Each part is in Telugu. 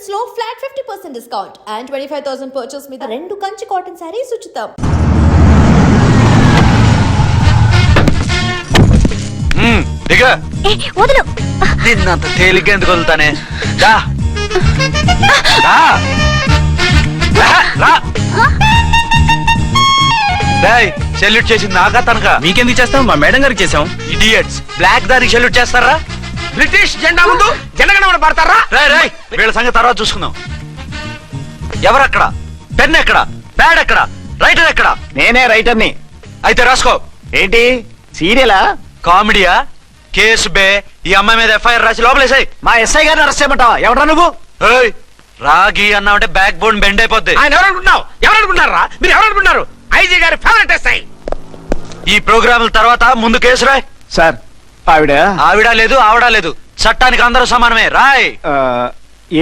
Collections లో flat 50% discount and 25,000 purchase మీద 2 కంచి కాటన్ సారీస్ ఉచితం. దిగా వదులు. నిన్నంత తేలిగ్గా ఎందుకు వదులుతానే? రా రా రా డేయ్, సెల్యూట్ చేసింది నాకా తనకా? మీకెందుకు చేస్తాం? మా మేడం గారికి చేసాం. ఇడియట్స్, బ్లాక్ దానికి సెల్యూట్ చేస్తారా? బ్రిటిష్ జెండా ముందు జనగణమన పడతారా? రాయ్ రాయ్, వీళ్ళ సంగతి తర్వాత చూసుకుందాం. ఎవరక్కడ? పెన్ ఎక్కడ? ప్యాడ్ ఎక్కడ? రైటర్ ఎక్కడ? నేనే రైటర్ని. అయితే రాసుకో. ఏంటి సీరియలా? కామెడీయా? కేసు బే. ఈ అమ్మాయి మీద ఎఫ్ఐఆర్ రాసి లోపలేసాయి. మా ఎస్ఐ గారిని అరెస్ట్ చేయమంటావా? ఎవరా నువ్వు? ఏయ్, రాగి అన్నావంటే బ్యాక్ బోన్ బెండ్ అయిపోద్ది. ఆయన ఎవరనుకుంటున్నావు? ఎవరనుకుంటున్నారా మీరు? ఎవరనుకుంటున్నారు? ఐజీ గారి ఫేవరెట్ ఎస్ఐ. ఈ ప్రోగ్రాముల తర్వాత ముందు కేసు రాయ్. సార్, ఆవిడ లేదు ఆవిడ లేదు, చట్టానికి అందరూ సమానమే. రాయ్.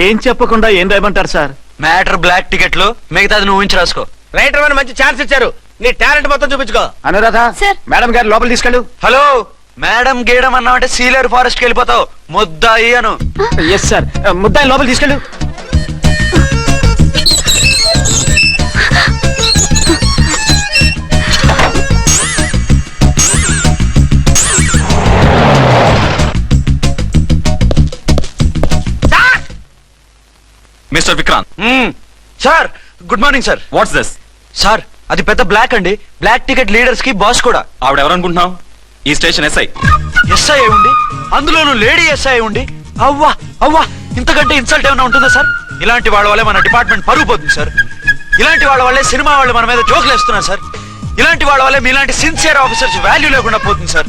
ఏం చెప్పకుండా ఏం రాయమంటారు సార్? మ్యాటర్ బ్లాక్ టికెట్లు, మిగతాది నువ్వు ఊహించి రాసుకో. రైటర్ అని మంచి ఛాన్స్ ఇచ్చారు, నీ టాలెంట్ మొత్తం చూపించుకో. అనురాధ సార్. మేడం గారు లోపల తీసుకెళ్ళు. హలో, మేడం గీయడం అన్నావంటే సీలేరు ఫారెస్ట్ కి వెళ్ళిపోతావు. ముద్దాయి అను. ఎస్ సార్, ముద్దాయి లోపల తీసుకెళ్ళు. Mister Vikrant. Sir, good morning sir. What's this? Sir, అది పెద్ద బ్లాక్ అండి. బ్లాక్ టికెట్ లీడర్స్ కి బాస్ కూడా. ఆవిడ ఎవరనుకుంటున్నావు? ఈ స్టేషన్ ఎస్ఐ. ఎస్ఐ ఉండి, అందులోనూ లేడీ ఎస్ఐ ఉండి, అవ్వా అవ్వా, ఇంతకంటే ఇన్సల్ట్ ఏమైనా ఉంటుందా సార్? ఇలాంటి వాళ్ళ వల్లే మన డిపార్ట్మెంట్ పరుగు పోతుంది సార్. ఇలాంటి వాళ్ళ వల్లే సినిమా వాళ్ళు మన మీద జోకులు వేస్తున్నారు సార్. ఇలాంటి వాళ్ళ వల్లే మీలాంటి సిన్సియర్ ఆఫీసర్స్ వాల్యూ లేకుండా పోతుంది సార్.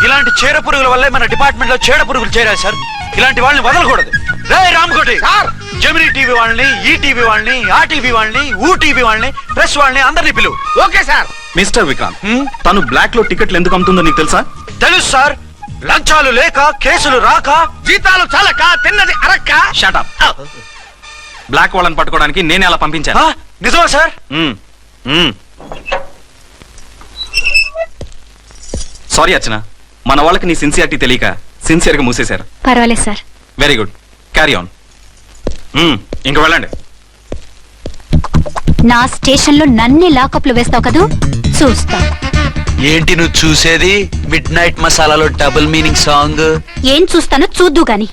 ఇలాంటి చీడ పురుగుల వల్లే మన డిపార్ట్మెంట్ లో చీడ పురుగులు చేరాయి సార్. ఇలాంటి వాళ్ళని వదలకూడదు. రే రామకోటి, జమినీ టీవీ వాళ్ళని, ఈ టీవీ వాళ్ళని, ఆ టీవీ వాళ్ళని, ఊ టీవీ వాళ్ళని, ప్రెస్ వాళ్ళని అందరినీ పిలువు. Okay sir. మిస్టర్ విక్రాంత్, తను బ్లాక్ లో టికెట్లు ఎందుకు అమ్ముతుందో నీకు తెలుసా? తెలుసు సార్. లంచాలు లేక, కేసులు రాక, జీతాలు చాలక, తిన్నది అరక్క. Shut up. బ్లాక్ వాళ్ళని పట్టుకోవడానికి నేనే అలా పంపించాను. నిజమా సార్? సారీ అర్చన, మన వాళ్ళకి నీ సిన్సియారిటీ తెలియక సిన్సియర్ గా మూసేశారు. పర్వాలేదు sir. Very good, carry on. ఇంక వెళ్ళండి. నా స్టేషన్ లో నన్ను లాకప్ లో వేస్తావు కదూ, చూస్తా. ఏంటి నువ్వు చూసేది? మిడ్ నైట్ మసాలాలో డబుల్ మీనింగ్ సాంగ్. ఏం చూస్తానో చూద్దు గాని.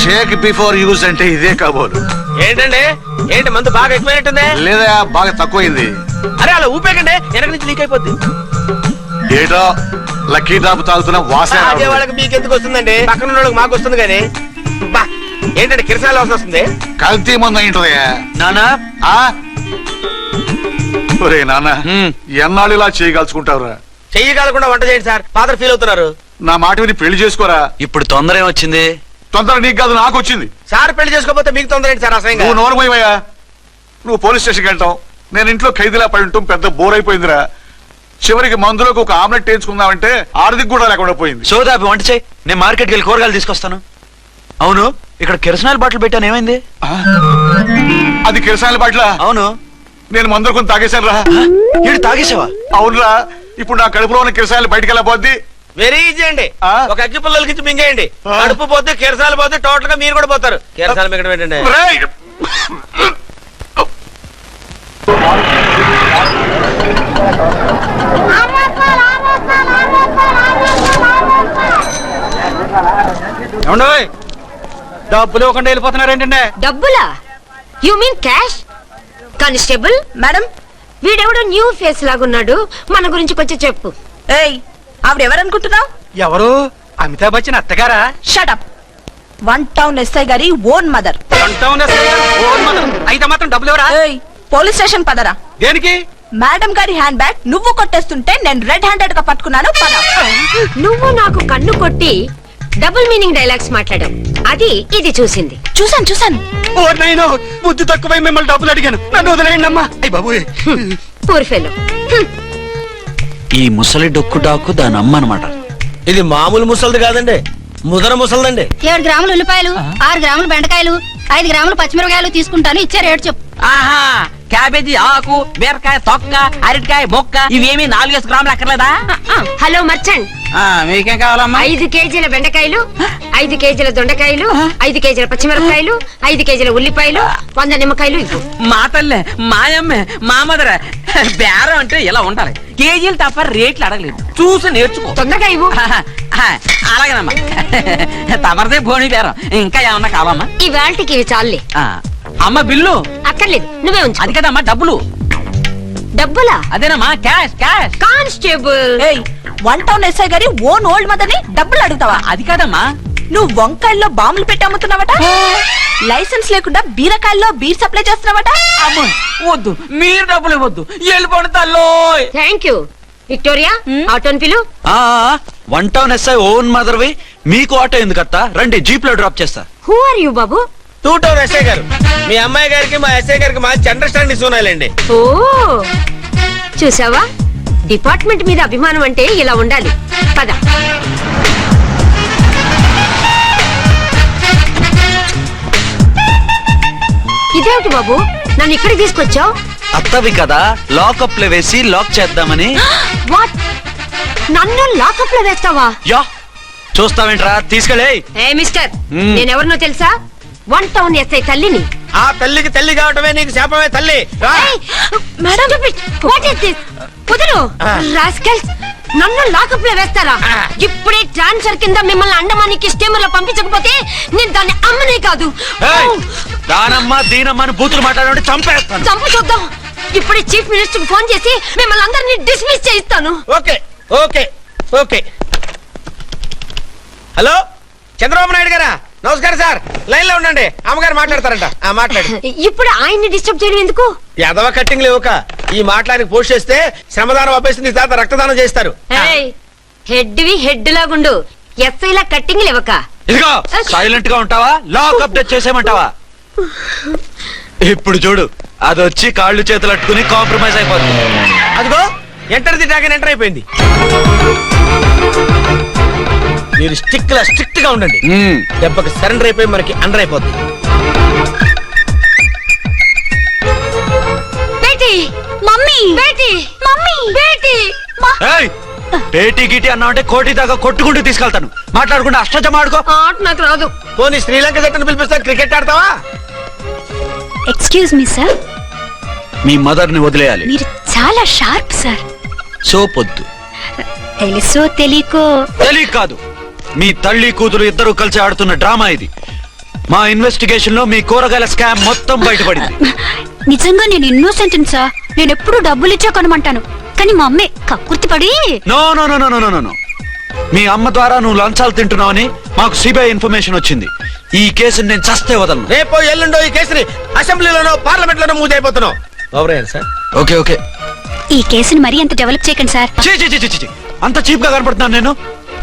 షేక్ బిఫోర్ యూజ్ అంటే ఇదే కాబోలు. ఏంటండి, ఏంటి మందు బాగా ఎక్కువైనట్టుంది? లేదా బాగా తక్కువైంది. అరే అలా ఊపేకండి, వెనక నుంచి లీక్ అయిపోద్ది. ఏటో లక్కీ డ్రాప్ తాగుతున్న వాసన. అదే వాళ్ళకి మీకు ఎందుకు వస్తుందండి, పక్కన వాళ్ళకి మాకు వస్తుంది కానీ. బా, ఏంటంటే కిరసాల వాసన వస్తుంది. కల్తీ మందు అయింటుందయ్యా. నానా, ఒరే నాన్న, ఎన్నాళ్ళు ఇలా చేయగలుచుకుంటావురా? చెయ్యి కాలకుండా వంట చేయండి సార్, ఫాదర్ ఫీల్ అవుతున్నారు. నా మాట విని పెళ్లి చేసుకోరా. ఇప్పుడు తొందర ఏమొచ్చింది? తొందర నీకు కాదు, నాకు వచ్చింది. సార్ పెళ్లి చేసుకోకపోతే మీకు తొందర ఏంటి సార్? అసహ్యంగా. నువ్వు నోరుమోయవయ్యా. నువ్వు పోలీస్ స్టేషన్కి వెళ్తాం, నేను ఇంట్లో ఖైదీలా పడి ఉంటాం. పెద్ద బోర్ అయిపోయిందిరా. చివరికి మందులోకి ఒక ఆమ్లెట్ వేయించుకుందామంటే ఆర్థిక కూడా లేకుండా పోయింది. సోదాపి వంట చేయి, నేను మార్కెట్కి వెళ్ళి కూరగాయలు తీసుకొస్తాను. అవును, ఇక్కడ కిరసనాయిల్ బాటిల్ పెట్టాను, ఏమైంది? అది కిరసాల పట్ల. అవును, నేను మందులు కొని తాగేశాను రా. ఈడు తాగేసావా? అవునురా. ఇప్పుడు నా కడుపులో ఉన్న కిరసాయలు బయటికి వెళ్ళబోద్ది. వెరీ ఈజీ అండి. ఒక అగ్గి పుల్లలకి ఇచ్చి మింగేయండి. ఆ. కడుపు పోతే కిరసాలు పోతే టోటల్ గా మీరు కూడా పోతారు. కిరసాలు మింగడం ఏంటండి? రేయ్! డబ్బులు ఇవ్వకుండా వెళ్ళిపోతున్నారు ఏంటంటే? డబ్బులా? You mean cash? Constable madam, వీడెవడో న్యూ ఫేస్ లాగున్నాడు, మన గురించి కొంచెం చెప్పు. ఏయ్, ఆవిడెవరనుకుంటున్నావు? ఎవరు? అమితాబ్ బచ్చన్ అత్తగారా? షటప్. 1 టౌన్ ఎస్ఐ గారి ఓన్ మదర్. అయితే మాత్రం డబ్బులు ఎవరా? ఏయ్, పోలీస్ స్టేషన్ పదరా. దేనికి? మేడం గారి హ్యాండ్ బ్యాగ్ నువ్వు కొట్టేస్తుంటే నేను రెడ్ హ్యాండెడ్ గా పట్టుకున్నాను. పద. నువ్వు నాకు కన్ను కొట్టి డబుల్ మీనింగ్ డైలాగ్స్ మాట్లాడావు, అది ఇది చూసింది. చూసాను. ఓ నైనో, బుద్ధి తక్కువై మిమ్మల్ని డబ్బులు అడిగాను, నన్ను వదిలేయండి అమ్మా. అయ్య బాబు, పూర్ ఫెలో. ఈ ముసలి డొక్కు డాకు దాని అమ్మ అనమాట. ఇది మామూలు ముసలిది కాదండి, ముదర ముసలిదండి. 7 గ్రాములు ఉల్లిపాయలు, 6 గ్రాములు బెండకాయలు, 5 గ్రాములు పచ్చిమిరపకాయలు తీసుకుంటాను. ఇచ్చే రేటు చెప్పు. ఆహా, క్యాబేజీ ఆకు బీరకాయ తొక్క అరటికాయ బొక్క ఇవేమి 4 గ్రాములు అక్కర్లేదా? హలో మర్చండ్, మీకేం కావాలమ్మా? 5 కేజీల బెండకాయలు, 5 కేజీల దొండకాయలు, 5 కేజీల పచ్చిమిరపకాయలు, 5 కేజీల ఉల్లిపాయలు, 100 నిమ్మకాయలు ఇవ్వు. మా తల్లే మాయమ్మే మా మదర బేరం అంటే ఇలా ఉండాలి. కేజీలు తప్ప రేట్లు అడగలేదు, చూసి నేర్చుకో. తొందరగా ఇవ్వు. అలాగేనమ్మా. తమరిదే భోని బేరం. ఇంకా ఏమన్నా కావాలమ్మా? ఈ వేల్టికి ఇవి చాలులే. అమ్మ బిల్లు అక్కర్లేదు, నువ్వే ఉంచు. అది కదమ్మా డబ్బులు. డబ్బులా? అదేనమ్మా క్యాష్ క్యాష్. కానిస్టేబుల్, ఏయ్, 1 టౌన్ ఎస్ఐ గారి ఓన్ ఓల్డ్ మదర్ ని డబ్బులు అడుగుతావా? అది కాదమ్మా. నువ్వు వంకాయల్లో బాంబులు పెట్టి అమ్ముతున్నావట, లైసెన్స్ లేకుండా బీరకాయల్లో బీర్ సప్లై చేస్తున్నావట. అమ్మో వద్దు, మీరు డబ్బులు ఇవ్వద్దు, వెళ్ళిపోండి తల్లో. Thank you. విక్టోరియా, ఆటోన్ పిలు. 1 టౌన్ ఎస్ఐ ఓన్ మదర్వి, మీకు ఆటో ఎందుకత్తా? రండి, జీప్ లో డ్రాప్ చేస్తా. హూ ఆర్ యూ బాబు? 2 టౌన్ ఎస్ఐ గారు, మీ అమ్మాయి గారికి మా ఎస్ఐ గారికి మంచి అండర్స్టాండింగ్ ఉన్నాయండి. ఓ చూసావా, డిపార్ట్మెంట్ మీద అభిమానం అంటే ఇలా ఉండాలి. పద. ఇదేమిటి బాబు, నన్ను ఇక్కడికి తీసుకొచ్చావు? అత్తవి కదా, లాకప్ లో వేసి లాక్ చేద్దామని. వాట్, నన్ను లాకప్ లో వేస్తావా? యా, చూస్తావేంట్రా, తీసుకెళ్ళే. ఏ మిస్టర్, నేనెవరినో తెలుసా? 1 టౌన్ ఎస్ఐ తల్లిని. ఆ తల్లికి తల్లి కావటమే నీకు శాపమే తల్లి. రా. Madam, what is this? కుదురు రాస్కల్స్, నన్ను లాకప్ లో వేస్తారా? ఇప్పుడే ట్రాన్స్ఫర్ కింద మిమ్మల్ని అండమానికి స్టీమర్ లో పంపించకపోతే నేను దాన్ని అమ్మనే కాదు. దానమ్మ దీనమ్మ అని బూతులు మాట్లాడే చంపేస్తాను. చంపు చూద్దాం. ఇప్పుడే చీఫ్ మినిస్టర్ కి ఫోన్ చేసి మిమ్మల్ని అందరినీ డిస్మిస్ చేయిస్తాను. Okay okay okay. Hello, Chandrababu Naidu గారా? నమస్కారం సార్, లైన్ లో ఉండండి, అమ్మగారు మాట్లాడతారంట. మాట్లాడు. ఇప్పుడు ఆయన్ని డిస్టర్బ్ చేయడం ఎందుకు? యాదవ కట్టింగ్ లేవుక ఈ మాట్లాడికి పోస్ట్ చేస్తే శ్రమదానం అభ్యసించి తర్వాత రక్తదానం చేస్తారు. హెడ్ వి హెడ్ లాగుండు, ఎస్ఐ లా కట్టింగ్ లేవక. ఇదిగో సైలెంట్ గా ఉంటావా, లాక్ అప్డేట్ చేసేమంటావా? ఇప్పుడు చూడు, అది వచ్చి కాళ్ళు చేతులు అట్టుకుని కాంప్రమైజ్ అయిపోతుంది. అదిగో ఎంటర్ ది డ్రాగన్ ఎంటర్ అయిపోయింది. మీరు స్ట్రిక్ట్ గా ఉండండి, దెబ్బకి సరెండర్ అయిపోయి మనకి అండర్ అయిపోతుంది. Beti, mummy, Beti, mummy, Beti. ఏయ్, పేటీ గిటి అన్నా అంటే కోటి దాకా కొట్టుకుంటూ తీసుకెళ్తాను. మాట్లాడుకుంటూ అష్టజమ ఆడుకో. ఆట నాకు రాదు. పోనీ శ్రీలంక జట్టును పిలిపిస్తాను, క్రికెట్ ఆడతావా? ఎక్స్క్యూజ్ మీ సార్, మీ మదర్ ని వదిలేయాలి. మీరు చాలా షార్ప్ సార్. సోపొద్దు. తెలుసో తెలియకో. తెలియ కాదు, మీ తల్లి కూతురు ఇద్దరు కలిసి ఆడుతున్న డ్రామా ఇది. మా ఇన్వెస్టిగేషన్ లో మీ కూరగాయల స్కామ్ మొత్తం బయటపడింది. నిజంగా నేను ఇన్నోసెంట్ సార్. నేను ఎప్పుడు డబ్బులు ఇచ్చా కొనమంటాను, కానీ మా అమ్మే కక్కుర్తి పడి. No no no no no no. మీ అమ్మ ద్వారా నువ్వు లంచాలు తింటున్నావని మాకు సిబిఐ ఇన్ఫర్మేషన్ వచ్చింది. ఈ కేసుని నేను చస్తే వదలను. రేపో ఎల్లుండో ఈ కేసుని అసెంబ్లీలోనో పార్లమెంట్ లోనో మూవ్ అయిపోతున్నావు. Sir okay okay. ఈ కేసుని మరీ అంత డెవలప్ చేయకండి సార్. అంత చీప్ గా కనపడుతున్నాను నేను?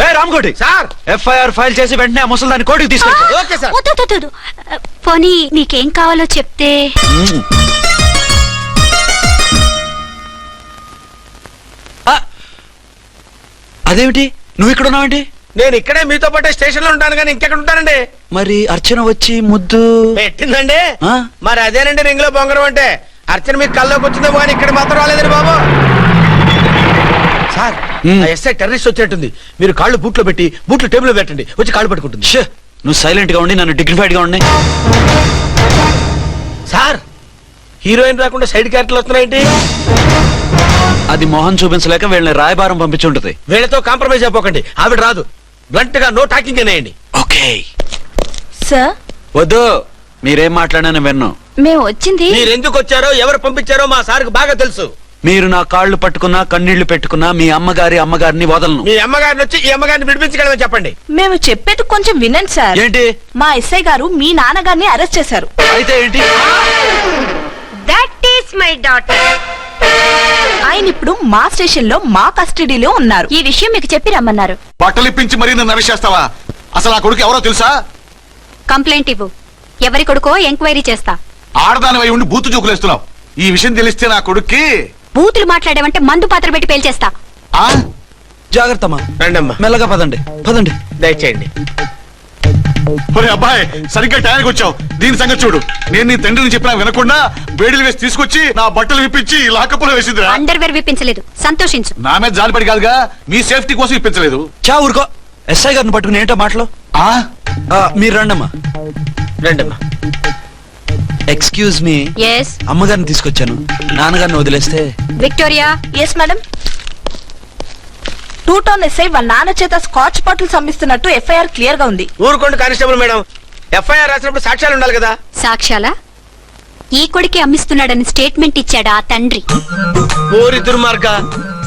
ఏ రామ్కోటి సార్, ఎఫ్ఐఆర్ ఫైల్ చేసి వెంటనే ఆ ముసలిదాన్ని కోర్టుకి తీసుకెళ్ళి. Okay sir. వద్దు. పోనీ మీకేం కావాలో చెప్తే. అదేమిటి, నువ్వు ఇక్కడ ఉన్నావేంటి? నేను ఇక్కడే మీతో పాటే స్టేషన్ లో ఉంటాను, కానీ ఇంకెక్కడ ఉంటానండి? మరి అర్చన వచ్చి ముద్దు పెట్టిందండి. ఆ? మరి అదేనండి రింగ్ లో బొంగరం అంటే. అర్చన మీకు కల్లోకి వచ్చిందేమో కానీ ఇక్కడ మాత్రం రాలేదండి బాబు. సార్, ఎస్ఐ టెర్రరిస్ట్ వచ్చినట్టుంది. మీరు కాళ్ళు బూట్లో పెట్టి బూట్లు టేబుల్ లో పెట్టండి, వచ్చి కాళ్ళు పట్టుకుంటుంది. షే, నువ్వు సైలెంట్ గా ఉండి నన్ను డిగ్నిఫైడ్ గా ఉండి. సార్, హీరోయిన్ రాకుండా సైడ్ క్యారెక్టర్లు వస్తున్నాయేంటి? అది మొహం చూపించలేక వీళ్ళని రాయబారం పంపించుంటది. వీళ్ళతో కాంప్రమైజ్ అయిపోకండి, ఆవిడ రాదు. బ్లంట్ గా నో టాకింగ్ అనేయండి. ఓకే సార్, వద్దు, మీరేం మాట్లాడానని విన్ను. మేము వచ్చింది. మీరు ఎందుకు వచ్చారో ఎవరు పంపించారో మా సార్కి బాగా తెలుసు. మీరు నా కాళ్ళు పట్టుకున్నా కన్నీళ్లు పెట్టుకున్నా మీ అమ్మగారిని వదలను. మీ అమ్మగారిని వచ్చి ఈ అమ్మగారిని విడిపించగలమని చెప్పండి. మేము చెప్పేది కొంచెం వినండి సార్. ఏంటి? మా ఎస్ఐ గారు మీ నాన్నగారిని అరెస్ట్ చేశారు. అయితే ఏంటి? That is my daughter. ఆయన ఇప్పుడు మా స్టేషన్ లో మా కస్టడీలో ఉన్నారు. ఈ విషయం మీకు చెప్పి రమ్మన్నారు. బట్టలిప్పించి మరీ నన్ను అరెస్ట్ చేస్తావా? అసలు ఆ కొడుకు ఎవరో తెలుసా? కంప్లైంట్ ఇవ్వు, ఎవరి కొడుకో ఎంక్వైరీ చేస్తా. ఆడదానివై ఉండి బూతు చూకులేస్తున్నావు. ఈ విషయం తెలిస్తే నా కొడుక్కి. బూతులు మాట్లాడేవంటే మందు పాత్ర పెట్టి పేల్చేస్తా. ఆ జాగ్రత్తమ్మా, రండమ్మా, మెల్లగా పదండి. దయచేయండి. ఒరే అబ్బాయి సరిగ్గా టైంకి వచ్చావు. దీని సంగతి చూడు. నేను నీ తండ్రిని చెప్పినా వినకుండా బేడీలు వేసి తీసుకొచ్చి నా బట్టలు విప్పించి లాకప్పులో వేసిందిరా. అండర్వేర్ విప్పించలేదు, సంతోషించు. నా మీద జాలిపడి కాదుగా, మీ సేఫ్టీ కోసం ఇప్పించలేదు. చా ఊరుకో. ఎస్ఐ గారిని పట్టుకుని ఏంటో మాటలు. ఆ మీరు రండమ్మా. రండమ్మా. Excuse me. ఎస్ అమ్మగారిని తీసుకొచ్చాను. నాన్నగారిని వదిలేస్తే. Victoria. Yes madam. 2 town SI వాళ్ళ నాన్న చేత స్కాచ్ బాటిల్స్ అమ్మిస్తున్నట్టు ఎఫ్ఐఆర్ క్లియర్ గా ఉంది. ఊరుకోండి కానిస్టేబుల్ మేడం. ఎఫ్ఐఆర్ రాసినప్పుడు సాక్ష్యాలు ఉండాలి కదా. సాక్ష్యాలా? ఈ కొడుకే అమ్మిస్తున్నాడని స్టేట్మెంట్ ఇచ్చాడా ఆ తండ్రి? ఓరి దుర్మార్గ,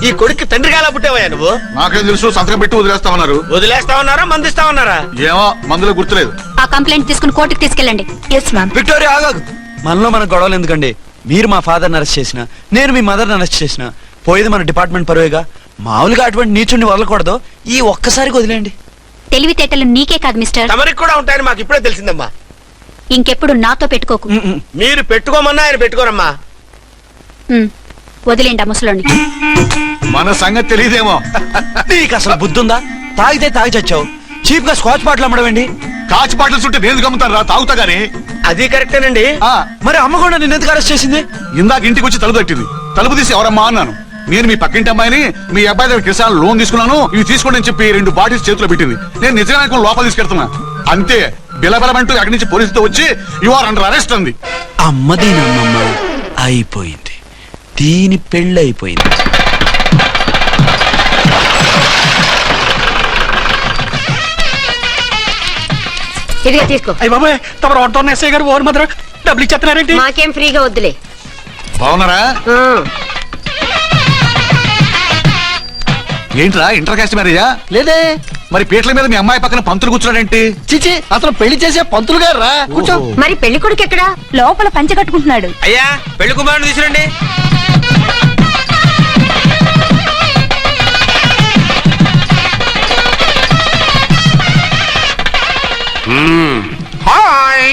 ఈ కొడుక్కి తండ్రిగా ఎలా పుట్టావయ్యా నువ్వు? నాకేం తెలుసు, సంతకం పెట్టి వదిలేస్తామన్నారు. వదిలేస్తామన్నారా మందిస్తామన్నారా? ఏమో మందులో గుర్తులేదు. ఆ కంప్లైంట్ తీసుకుని కోర్టుకు తీసుకెళ్ళండి. Yes ma'am. విక్టోరియా ఆగాగు. మనలో మన గొడవలు ఎందుకండి? మీరు మా ఫాదర్ని అరెస్ట్ చేసిన, నేను మీ మదర్ని అరెస్ట్ చేసిన, పోయేది మన డిపార్ట్మెంట్ పరువేగా. మామూలుగా అటువంటి నీచుని వదలకూడదు. ఈ ఒక్కసారికి వదిలేండి. తెలివితేటలు నీకే కాదు మిస్టర్, తమరికి కూడా ఉంటాయని మాకు ఇప్పుడే తెలిసిందమ్మా. ఇంకెప్పుడు నాతో పెట్టుకోకు. మీరు పెట్టుకోమన్నా ఆయన పెట్టుకోరమ్మా. వదిలేండి ఆ ముసలోని. మన సంగతి తెలియదేమో. నీకు అసలు బుద్ధుందా? తాగితే తాగి చచ్చావు. చీప్ గా స్కాచ్ బాటిల్ అమ్మడమేంటి? కాచి బాటిల్స్ ఉంటే నేను గమ్ముతాను రా, తాగుతా గానీ. అది కరెక్టేనండి. మరి అమ్మ కూడా నిన్ను ఎందుకు అరెస్ట్ చేసింది? ఇందాక ఇంటికి వచ్చి తలుపు తట్టింది. తలుపు తీసి ఎవరమ్మా అన్నాను. నేను మీ పక్కింటి అమ్మాయిని, మీ అబ్బాయి దగ్గర కిసాన్ లోన్ తీసుకున్నాను, ఇవి తీసుకోండి అని చెప్పి 2 బాటిల్స్ చేతిలో పెట్టింది. నేను నిజంగా లోపల తీసుకెళ్తున్నా. అంతే, బిలబెలమంటూ అక్కడి నుంచి పోలీసుతో వచ్చి యు ఆర్ అండర్ అరెస్ట్ అంది. అమ్మదేనమ్మమ్మ అయిపోయింది. దీని పెళ్ళి అయిపోయింది. ఇదిగా తీసుకో. అయ్య బాబాయ్, తమరు 1 టౌన్ ఎస్ఐ గారు ఓవర్ మాత్రం డబ్బులు ఇచ్చేస్తున్నారేంటి? మాకేం ఫ్రీగా వద్దులే. బాగున్నారా? ఏంట్రా ఇంటర్ కాస్ట్ మ్యారేజా? లేదే. మరి పీటల మీద మీ అమ్మాయి పక్కన పంతులు కూర్చున్నాడేంటి? చిచి, అతను పెళ్లి చేసే పంతులు గారు రా. కూర్చో. మరి పెళ్లి కొడుకు ఎక్కడా? లోపల పంచె కట్టుకుంటున్నాడు. అయ్యా పెళ్లి కుమారుని తీసుకురండి. హాయ్.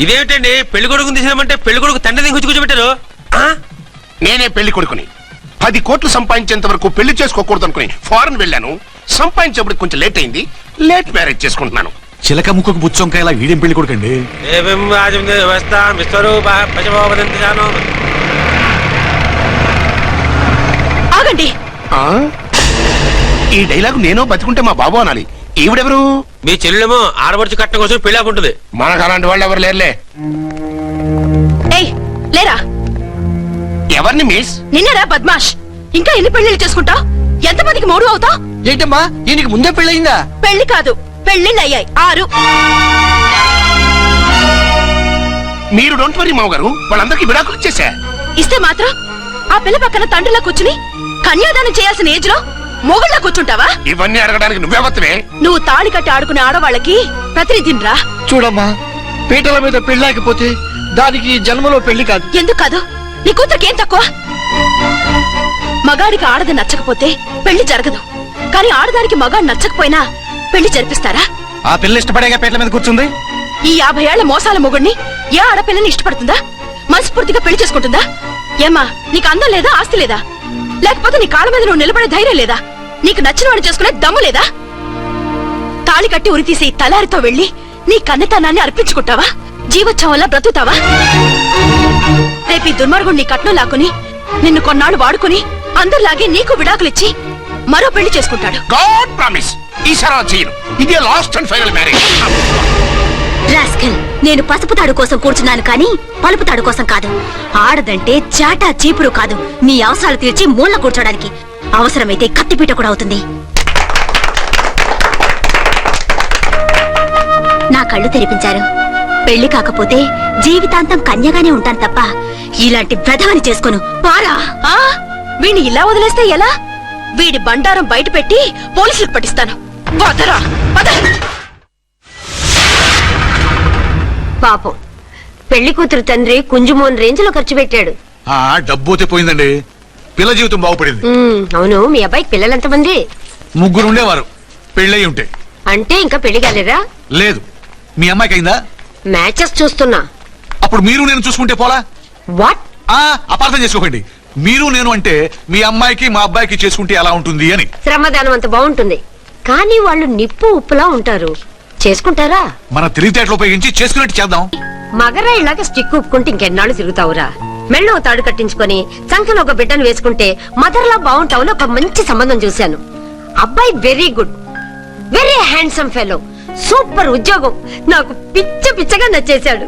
ఇదేమిటండి పెళ్లి కొడుకుని తీసినామంటే పెళ్లి కొడుకు తండ్రి దించి కూర్చోబెట్టారు. నేనే పెళ్లి కొడుకుని 10 కోట్లు సంపాదించేంత వరకు పెళ్లి చేసుకోకూడదు అనుకుని ఫారెన్ వెళ్ళాను. సంపాదించేప్పుడు కొంచెం లేట్ అయింది. లేట్ మ్యారేజ్ చేసుకుంటున్నాను. చిలక ముక్కుకు బుచ్చొంకాయలా వీడేం పెళ్లి కొడుకండి? ఆగండి. ఈ డైలాగ్ నేను బతికుంటే మా బాబు అనాలి. ఈవిడెవరు? మీ చెల్లెమో ఆడబడుచు కట్టడం కోసం పెళ్లి ఆకుంటుంది. మనకు అలాంటి వాళ్ళు ఎవరు లేరులే. ఏయ్ లేరా. ఎవరిని మిస్? నిన్నరా బద్మాష్. ఇంకా ఎన్ని పెళ్లిళ్ళు చేసుకుంటావు? ఎంతమందికి మూడు అవుతావు? ఏంటమ్మా, ఈయనకి ముందే పెళ్ళయిందా? పెళ్లి కాదు, పెళ్లిళ్ళు అయ్యాయి 6. మీరు డోంట్ వరీ మామగారు, వాళ్ళందరికీ విడాకులు ఇచ్చేసా. ఇస్తే మాత్రం ఆ పిల్ల పక్కన తండ్రిలా కూర్చుని కన్యాదానం చేయాల్సిన ఏజ్ లో మొగుళ్ళ కూర్చుంటావా? ఇవన్నీ అడగడానికి నువ్వెవత్తవే? నువ్వు తాళి కట్టి ఆడుకునే ఆడవాళ్ళకి ప్రతినిధిరా. చూడమ్మా, పీటల మీద పెళ్ళాకపోతే దానికి జన్మలో పెళ్లి కాదు. ఎందుకు కాదు? నీ కూతురికేం తక్కువ? మగాడికి ఆడది నచ్చకపోతే పెళ్లి జరగదు. కానీ ఆడదానికి మగాడు నచ్చకపోయినా పెళ్లి జరిపిస్తారా? ఆ పిల్ల ఇష్టపడేగా పీటల మీద కూర్చుంది. ఈ 50 ఏళ్ల మోసాల మొగుడిని ఏ ఆడపిల్లని ఇష్టపడుతుందా? మనస్ఫూర్తిగా పెళ్లి చేసుకుంటుందా? ఏమ్మా, నీకు అందం లేదా, ఆస్తి లేదా? లేకపోతే నీ కాళ్ళ మీద నువ్వు నిలబడే ధైర్యం లేదా? నీకు నచ్చిన వాడిని చేసుకునే దమ్ము లేదా? తాళి కట్టి ఉరితీసి తలారితో వెళ్లి నీ కన్నెతనాన్ని అర్పించుకుంటావా? జీవోత్సవంలా బ్రతుకుతావా? రేపు ఈ దుర్మార్గుడు నీ కట్నం లాక్కుని నిన్ను కొన్నాళ్ళు వాడుకుని అందరిలాగే నీకు విడాకులిచ్చి మరో పెళ్లి చేసుకుంటాడు. గాడ్ ప్రామిస్, ఈసారి చేయను. ఇదే last and final marriage. Rascal, నేను పసుపు తాడు కోసం కూర్చున్నాను కానీ పలుపు తాడు కోసం కాదు. ఆడదంటే చాటా చీపురు కాదు, నీ అవసరాలు తీర్చి మూల కూర్చోడానికి. అవసరమైతే కత్తిపీట కూడా అవుతుంది. నా కళ్ళు తెరిపించారు. పెళ్లి కాకపోతే జీవితాంతం కన్యగానే ఉంటాను తప్ప ఇలాంటి ప్రధాని చేసుకోను. పారా. వీణ్ణి ఇలా వదిలేస్తే ఎలా? వీడి బండారం బయట పెట్టి పోలీసులకు పట్టిస్తాను. వదరా, వద. పాపం పెళ్లి కూతురు తండ్రి కుంజుమోన్ రేంజ్ లో ఖర్చు పెట్టాడు. డబ్బు అయితే పోయిందండి, పిల్ల జీవితం బాగుపడింది. అవును, మీ అబ్బాయికి పిల్లలు ఎంతమంది? 3 ఉండేవారు, పెళ్ళయి ఉంటే. అంటే ఇంకా పెళ్లి కాలేదా? లేదు. మీ అమ్మాయికి అయిందా? మ్యాచెస్ చూస్తున్నా. అప్పుడు మీరు నేను చూసుకుంటే పోలా? వాట్? అపార్థం చేసుకోకండి. మీరు నేను అంటే మీ అమ్మాయికి మా అబ్బాయికి చేసుకుంటే ఎలా ఉంటుంది అని. శ్రమదానం అంత బాగుంటుంది, కానీ వాళ్ళు నిప్పు ఉప్పులా ఉంటారు. చేసుకుంటారా? మన తెలివితేటలు ఉపయోగించి చేసుకున్నట్టు చేద్దాం. మగరా ఇలాగ స్టిక్ ఉప్పుకుంటే ఇంకెన్నాళ్ళు తిరుగుతావురా? మెళ్ళో తాడు కట్టించుకొని చంకలో ఒక బిడ్డను వేసుకుంటే మదర్లా బాగుంటావుని ఒక మంచి సంబంధం చూశాను. అబ్బాయి very good, very handsome fellow, super ఉద్యోగం. నాకు పిచ్చగా నచ్చేశాడు.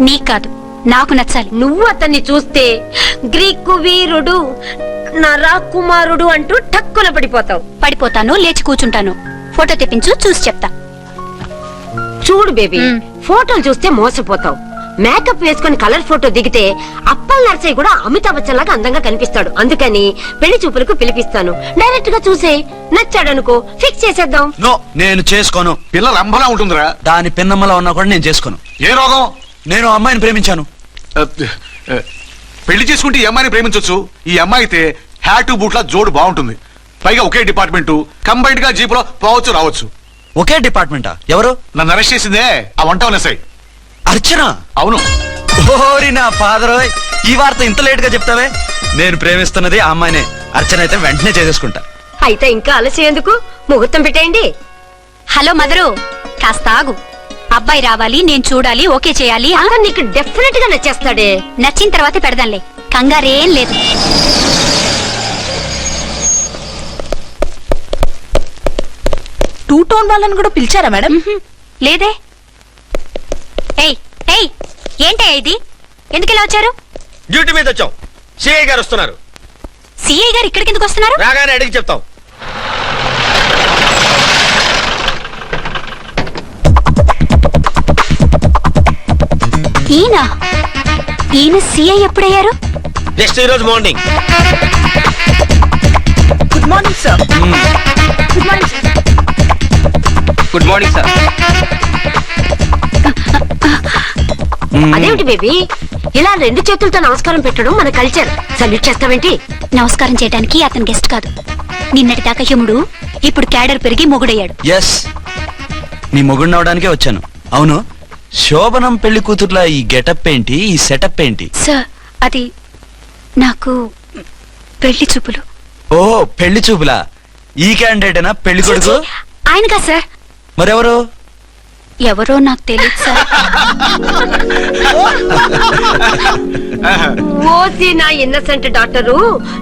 నీకు కాదు, నాకు నచ్చాలి. నువ్వు అతన్ని చూస్తే గ్రీకు వీరుడు, నరాకుమారుడు అంటూ టక్కున పడిపోతావు. పడిపోతాను, లేచి కూర్చుంటాను. ఫోటో తెప్పించు, చూసి చెప్తా. చూడు బేబీ, ఫోటోలు చూస్తే మోసపోతావు. మేకప్ వేసుకుని కలర్ ఫోటో దిగితే అప్పల్ నర్సయ్య కూడా అమితాబ్ బచ్చన్ లాగా అందంగా కనిపిస్తాడు. అందుకని పెళ్లి చూపులకు పిలిపిస్తాను. డైరెక్ట్ గా చూసే నచ్చాడనుకో, ఫిక్స్ చేసేద్దాం. నో, నేను చేసుకోను. పిల్ల రంభలా ఉంటుందిరా. దాని పిన్నమ్మలా ఉన్నా కూడా నేను చేసుకోను. ఏ రోగం? నేను అమ్మాయిని ప్రేమించాను. పెళ్లి చేసుకుంటే ఈ అమ్మాయిని ప్రేమించొచ్చు. ఈ అమ్మాయి అయితే హ్యాటు బూట్ల జోడు బాగుంటుంది. పైగా ఒకే డిపార్ట్మెంట్, కంబైన్డ్ గా జీపులో పోవచ్చు రావచ్చు. ఒకే డిపార్ట్మెంటా? ఎవరు? నన్ను అరెస్ట్ చేసిందే ఆ వంట ఉన్నసై అర్చన. అవును. ఓరి నా ఫాదర్, ఈ వార్త ఇంత లేట్ గా చెప్తావే. నేను ప్రేమిస్తున్నది ఆ అమ్మాయినే. అర్చన అయితే వెంటనే చేసేసుకుంటా. అయితే ఇంకా ఆలస్యం ఎందుకు, ముహూర్తం పెట్టేయండి. హలో మదరు, కాస్త ఆగు. అబ్బాయి రావాలి, నేను చూడాలి, ఓకే చేయాలి. అతను నీకు డెఫినెట్ గా నచ్చేస్తాడే. నచ్చిన తర్వాత పెడదాంలే, కంగారేం లేదు. టూ టోన్ వాళ్ళని కూడా పిలిచారా మేడం? లేదే. ఏయ్ ఏయ్, ఏంటయ్యా ఇది? ఎందుకెలా వచ్చారు? డ్యూటీ మీద వచ్చాం. సిఐ గారు వస్తున్నారు. సిఐ గారు ఇక్కడికి ఎందుకు వస్తున్నారు? రాగానే అడిగి చెప్తాం. ఈయన సిఐ ఎప్పుడయ్యారు? నెక్స్ట్ ఈ రోజు morning. Good morning sir. Good morning sir. Good morning sir. అదేమిటి బేబీ, ఇలా రెండు చేతులతో నమస్కారం పెట్టడం మన కల్చర్. సల్యూట్ చేస్తావేంటి? నమస్కారం చేయడానికి అతను గెస్ట్ కాదు. నిన్నటి దాకా యముడు, ఇప్పుడు క్యాడర్ పెరిగి మొగుడయ్యాడు. ఎస్, నీ మొగుడినవడానికే వచ్చాను. అవును, శోభనం పెళ్లి కూతుర్లా ఈ గెటప్ ఏంటి, ఈ సెటప్ ఏంటి? సార్, అది నాకు పెళ్లి చూపులు. ఓ, పెళ్లి చూపులా? ఈ క్యాండిడేటేనా పెళ్లి కొడుకు? ఆయనగా సార్. మరెవరు? ఎవరో నాకు తెలియదు సార్. ఓసి నా ఇన్నసెంట్ డాక్టరు,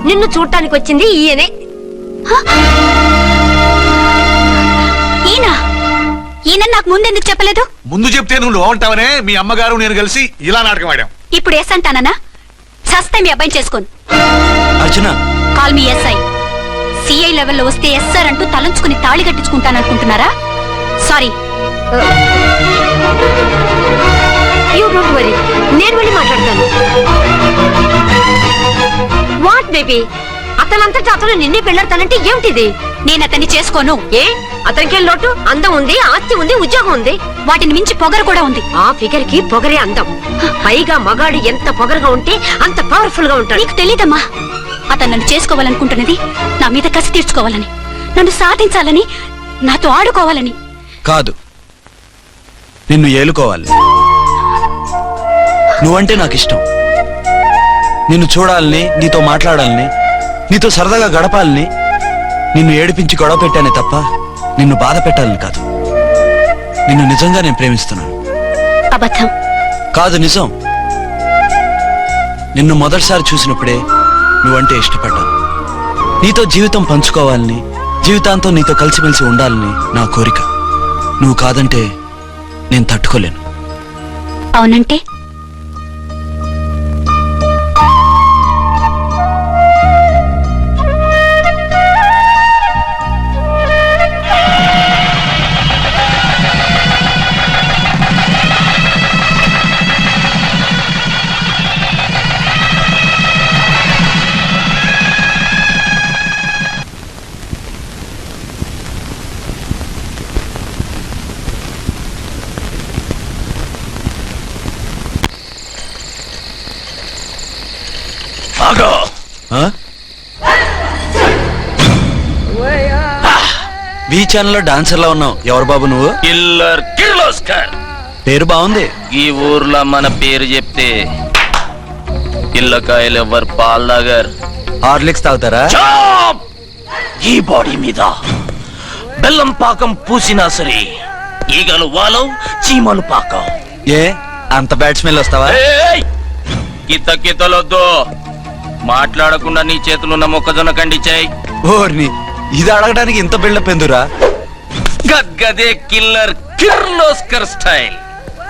నిన్ను చూడటానికి వచ్చింది ఈయనే. ఈయన నాకు ముందెందుకు చెప్పలేదు? ముందు చెప్తే నువ్వు బాగుంటావనే మీ అమ్మగారు నేను కలిసి ఇలా నాటకం ఆడాం. ఇప్పుడు ఎస్ అంటానా? సస్తే మీ అబ్బాయిని చేసుకోను. అర్చన, కాల్ మీ ఎస్ఐ. సిఐ లెవెల్లో వస్తే ఎస్ సార్ అంటూ తలంచుకుని తాళి కట్టించుకుంటాననుకుంటున్నారా? సారీ. యూ డోంట్ వరీ, నేను వెళ్ళి మాట్లాడతాను. వాట్ బేబీ, అతనంతటా అతను నిన్నే పెళ్ళాడతానంటే ఏమిటిది? నేను అతన్ని చేసుకోను. ఏ, అతనికేం లోటు? అందం ఉంది, ఆస్తి ఉంది, ఉద్యోగం ఉంది. వాటిని మించి పొగరు కూడా ఉంది. ఆ ఫిగర్ కి పొగరే అందం. పైగా మగాడు ఎంత పొగరుగా ఉంటే అంత పవర్ఫుల్ గా ఉంటాడు. నీకు తెలీదమ్మా, అతను నన్ను చేసుకోవాలనుకుంటున్నది నా మీద కసి తీర్చుకోవాలని, నన్ను సాధించాలని, నాతో ఆడుకోవాలని కాదు, నిన్ను ఏలుకోవాలి. నువ్వంటే నాకు ఇష్టం. నిన్ను చూడాలని, నీతో మాట్లాడాలని, నీతో సరదాగా గడపాలని, నిన్ను ఏడిపించి గొడవ పెట్టానే తప్ప నిన్ను బాధ పెట్టాలని కాదు. నిన్ను నిజంగా నేను ప్రేమిస్తున్నాను. అబద్ధం కాదు, నిజం. నిన్ను మొదటిసారి చూసినప్పుడే నువ్వంటే ఇష్టపడ్డాను. నీతో జీవితం పంచుకోవాలని, జీవితాంతం నీతో కలిసిమెలిసి ఉండాలని నా కోరిక. నువ్వు కాదంటే నేను తట్టుకోలేను. అవునంటే బీ ఛానల్లో డాన్సర్లా ఉన్నావు. ఎవరు బాబు నువ్వు? కిల్లర్ కిర్లోస్కర్. పేరు బాగుంది. ఈ ఊర్లో మన పేరు చెప్తే పిల్లకాయలు ఎవరు పాల్ దగ్గర హార్లిక్స్ తాగుతారా? ఈ బాడీ మీద బెల్లం పాకం పూసినా సరే ఈగలు వాలవు, చీమలు పాకం. ఏ అంత బ్యాడ్ స్మెల్ వస్తావా? కితలొద్దు, మాట్లాడకుండా నీ చేతులున్న మొక్కజొన్న కండిచాయి. ఓర్ని, ఇది అడగడానికి ఇంత బిల్డప్ ఎందురా? గద్గదే కిల్లర్ కిర్లోస్కర్ స్టైల్.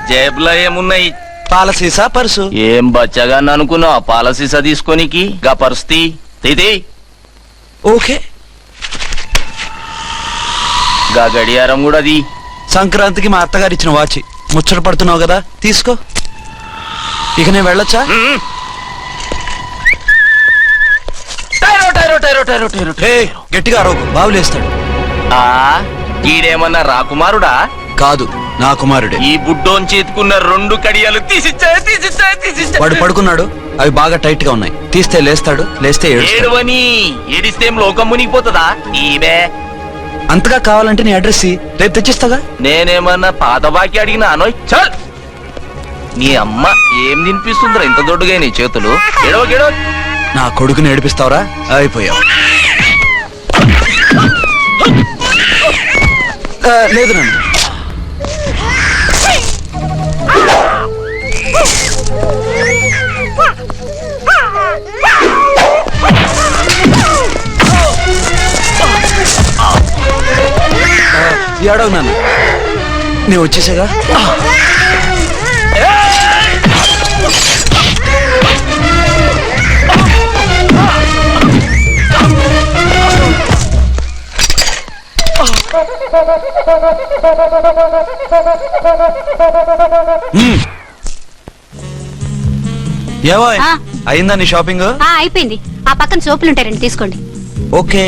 జేబులో ఏమున్నాయి? పాల సీసా, పర్సు. ఏం బచ్చగా అనుకున్నావు పాల సీసా తీసుకోనికి? గా పరిస్థితి తీది. ఓకే. గా గడియారం కూడా అది. సంక్రాంతికి మా అత్తగారు ఇచ్చిన వాచి. ముచ్చట పడుతున్నావు కదా, తీసుకో. ఇక నేను వెళ్ళొచ్చా? ఏయ్, గట్టిగా అరవకు, బావులేస్తాడు. ఈడేమన్నా రాకుమారుడా? కాదు, నా కుమారుడే. ఈ బుడ్డోన్ చేతుకున్న 2 కడియాలు తీసిచ్చాయి. వాడు పడుకున్నాడు, అవి బాగా టైట్ గా ఉన్నాయి. తీస్తే లేస్తాడు, లేస్తే ఏడుస్తాడు. ఏడువని ఏడిస్తే లోకం మునిగిపోతుందా? ఈబే అంతగా కావాలంటే నీ అడ్రస్ రేపు తెచ్చిస్తాగా. నేనేమన్నా పాత బాకి అడిగినా అనోయ్. చల్, నీ అమ్మ ఏం తినిపిస్తుందిరా ఇంత దొడ్డుగా నీ చేతులు? ఎడవ నా కొడుకుని ఏడిపిస్తావురా? అయిపోయావు. లేదు నన్ను. ఏడవు నన్ను, నేను వచ్చేసాగా. ఏవో అయిందా నీ షాపింగ్? అయిపోయింది. ఆ పక్కన సోపులుంటారండి, తీసుకోండి. ఓకే.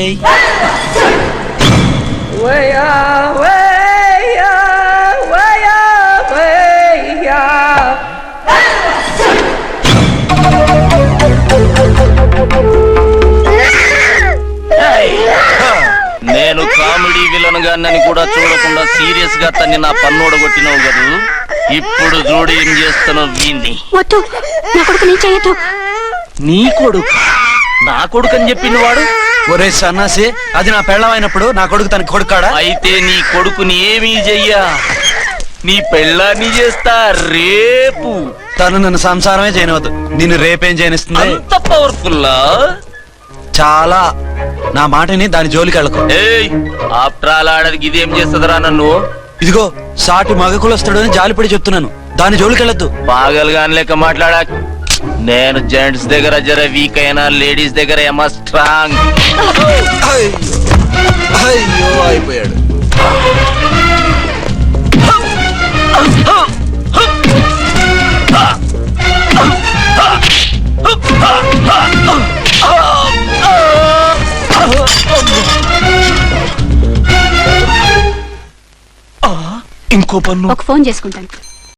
నేను కామెడీ విలన్ గానని కూడా చూడకుండా సీరియస్ గా తన్ని నా పన్నోడగొట్టినావు కదూ. ఇప్పుడు చూడు ఏం చేస్తున్నావు వీణ్ణి. వద్దు, నా కొడుకు నీ చేయొద్దు. నీ కొడుకు? నా కొడుకు అని చెప్పింది వాడు. ఒరే సన్నాసి, అది నా పెళ్ళమైనప్పుడు నా కొడుకు తన కొడుకాడా? అయితే నీ కొడుకుని ఏమీ చెయ్యా, నీ పెళ్ళాన్ని చేస్తా రేపు. తను నన్ను సంసారమే చేయనవద్దు, నిన్ను రేపేం చేయనిస్తుంది? అంత పవర్ఫుల్లా? చాలా. నా మాటని దాని జోలికి వెళ్ళకు. ఏయ్, ఆఫ్టర్ ఆల్ ఆడదికి ఇదేం చేస్తుందిరా నన్ను? ఇదిగో సాటి మగకులొస్తాడు అని జాలిపడి చెప్తున్నాను, దాని జోలికి వెళ్ళొద్దు. పాగలుగాని లెక్క మాట్లాడా. నేను జెంట్స్ దగ్గర జర వీక్ అయినా లేడీస్ దగ్గర ఏమో స్ట్రాంగ్. అయ్యో అయిపోయాడు. ఇంకో పన్ను. ఒక ఫోన్ చేసుకుంటాను.